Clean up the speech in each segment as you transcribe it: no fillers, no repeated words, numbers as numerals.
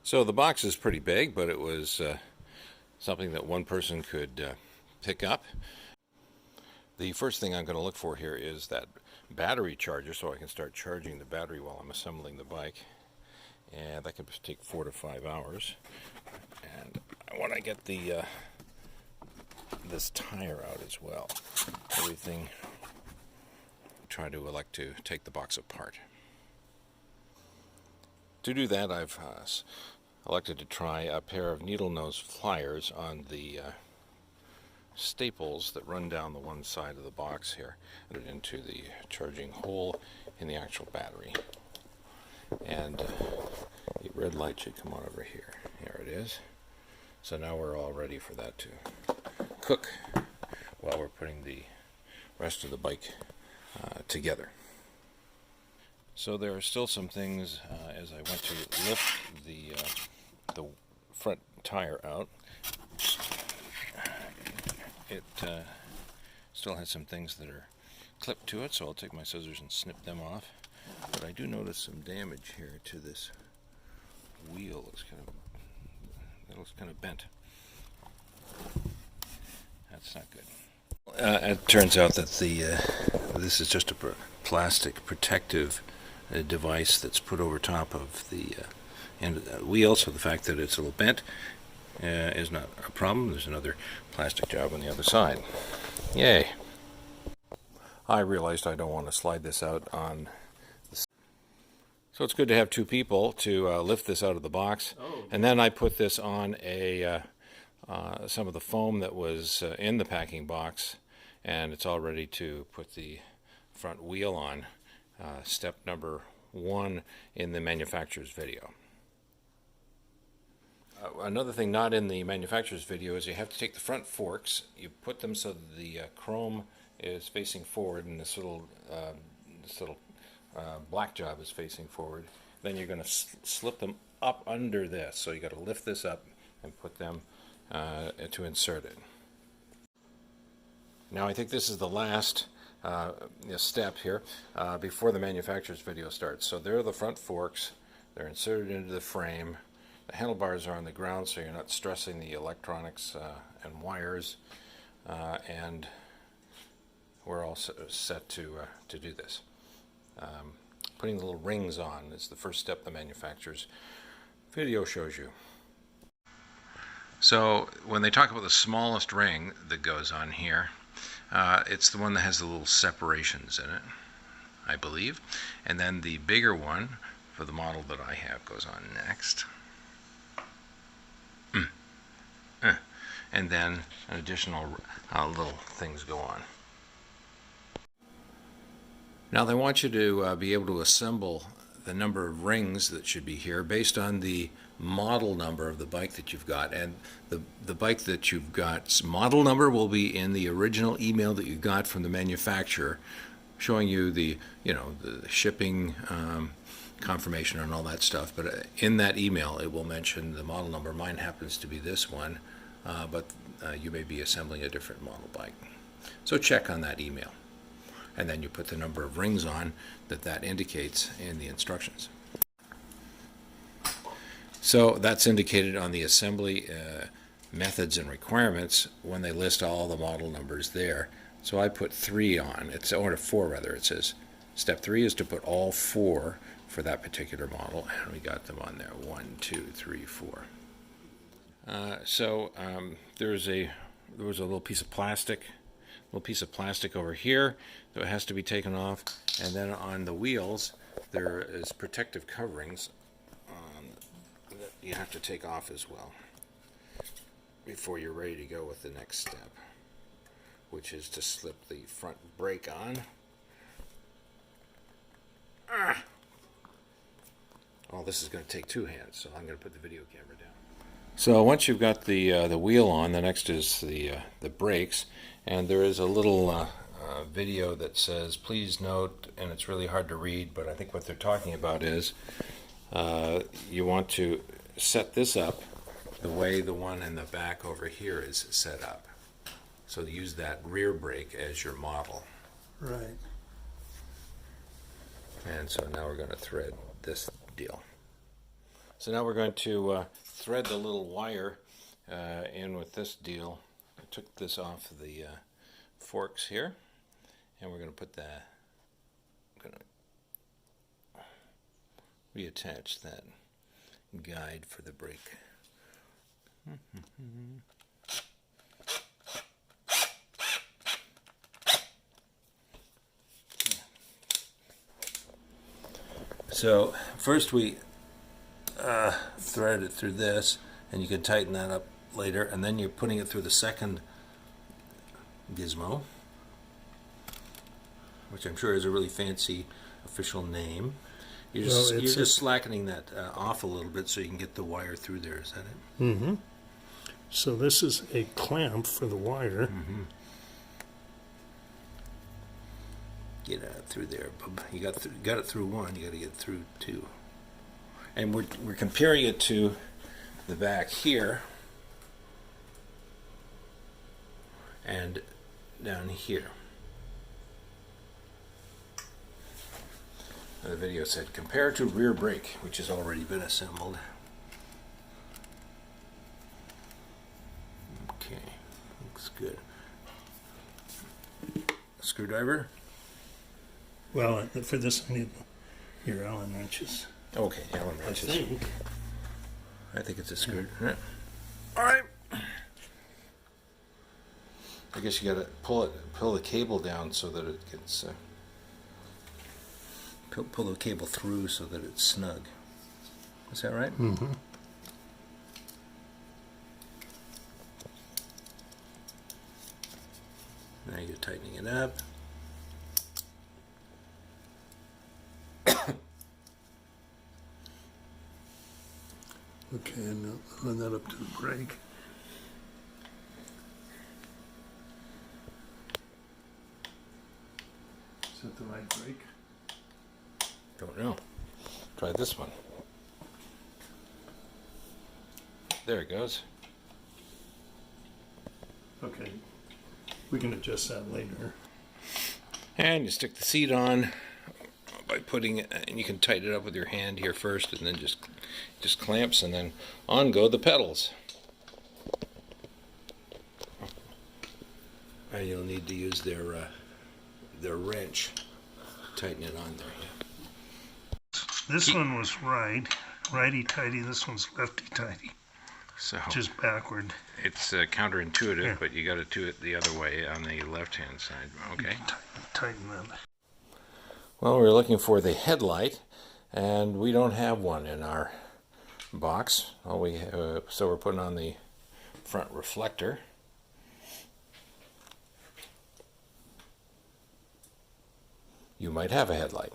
So the box is pretty big, but it was something that one person could pick up. The first thing I'm going to look for here is that battery charger, so I can start charging the battery while I'm assembling the bike. And that could take 4 to 5 hours. And I want to get the this tire out as well. Everything. Try to elect to take the box apart. To do that, I've elected to try a pair of needle nose pliers on the staples that run down the one side of the box here, and it into the charging hole in the actual battery. And the red light should come on over here. Here it is. So now we're all ready for that to cook while we're putting the rest of the bike together. So there are still some things as I went to lift the front tire out. It still has some things that are clipped to it, so I'll take my scissors and snip them off. But I do notice some damage here to this wheel. It looks kind of bent. That's not good. It turns out that this is just a plastic protective device that's put over top of the end of the wheel, so the fact that it's a little bent is not a problem. There's another plastic job on the other side. Yay! I realized I don't want to slide this out on the... So it's good to have two people to lift this out of the box. Oh. And then I put this on some of the foam that was in the packing box, and it's all ready to put the front wheel on. Step number 1 in the manufacturer's video. Another thing not in the manufacturer's video is you have to take the front forks, you put them so that the chrome is facing forward and this little black job is facing forward. Then you're going to slip them up under this, so you got to lift this up and put them to insert it. Now I think this is the last step here before the manufacturer's video starts. So there are the front forks, they're inserted into the frame. The handlebars are on the ground, so you're not stressing the electronics and wires, and we're all set to do this. Putting the little rings on is the first step the manufacturer's video shows you. So when they talk about the smallest ring that goes on here, it's the one that has the little separations in it, I believe. And then the bigger one, for the model that I have, goes on next. And then an additional little things go on. Now they want you to be able to assemble the number of rings that should be here based on the model number of the bike that you've got. And the bike that you've got's model number will be in the original email that you got from the manufacturer, showing you the shipping confirmation and all that stuff. But in that email it will mention the model number. Mine happens to be this one, but you may be assembling a different model bike. So check on that email. And then you put the number of rings on that indicates in the instructions. So that's indicated on the assembly methods and requirements when they list all the model numbers there. So I put 3 on, or 4 rather. It says step 3 is to put all 4 for that particular model, and we got them on there, 1, 2, 3, 4. There was a little piece of plastic over here that has to be taken off, and then on the wheels there is protective coverings that you have to take off as well before you're ready to go with the next step, which is to slip the front brake on. Oh, this is going to take 2 hands, so I'm going to put the video camera down. So once you've got the wheel on, the next is the brakes, and there is a little video that says, please note, and it's really hard to read, but I think what they're talking about is you want to set this up the way the one in the back over here is set up. So use that rear brake as your model. Right. And so now we're going to thread this deal. So now we're going to thread the little wire in with this deal. I took this off the forks here, and we're going to put that, reattach that guide for the brake. So first we thread it through this, and you can tighten that up later, and then you're putting it through the second gizmo, which I'm sure is a really fancy official name. You're just slackening that off a little bit so you can get the wire through there. Is that it? Mm-hmm. So this is a clamp for the wire. Mm-hmm. Get it through there. You got it through one. You got to get through two. And we're comparing it to the back here and down here. The video said compare to rear brake, which has already been assembled. Okay, looks good. Screwdriver? Well, for this I need your Allen wrenches. Okay, Allen wrenches. I think it's a screw. Yeah. All right. I guess you got to pull the cable down so that it gets. Pull the cable through so that it's snug. Is that right? Mm-hmm. Now you're tightening it up. Okay, and now run that up to the brake. Is that the right brake? Don't know. Try this one. There it goes. Okay, we can adjust that later. And you stick the seat on by putting it, and you can tighten it up with your hand here first, and then just clamps, and then on go the pedals. And you'll need to use their wrench to tighten it on there. Yeah. This one was righty-tighty. This one's lefty-tighty, So which is backward. it's counterintuitive, Yeah. but you got to do it the other way on the left-hand side. Okay. Tighten that. Well, we're looking for the headlight, and we don't have one in our box. So we're putting on the front reflector. You might have a headlight.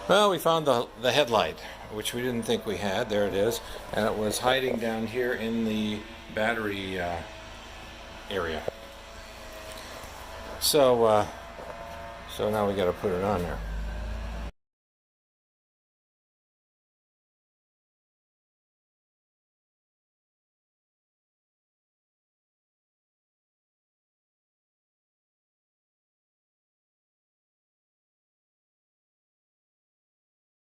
Well, we found the headlight, which we didn't think we had. There it is, and it was hiding down here in the battery area. So now we got to put it on there.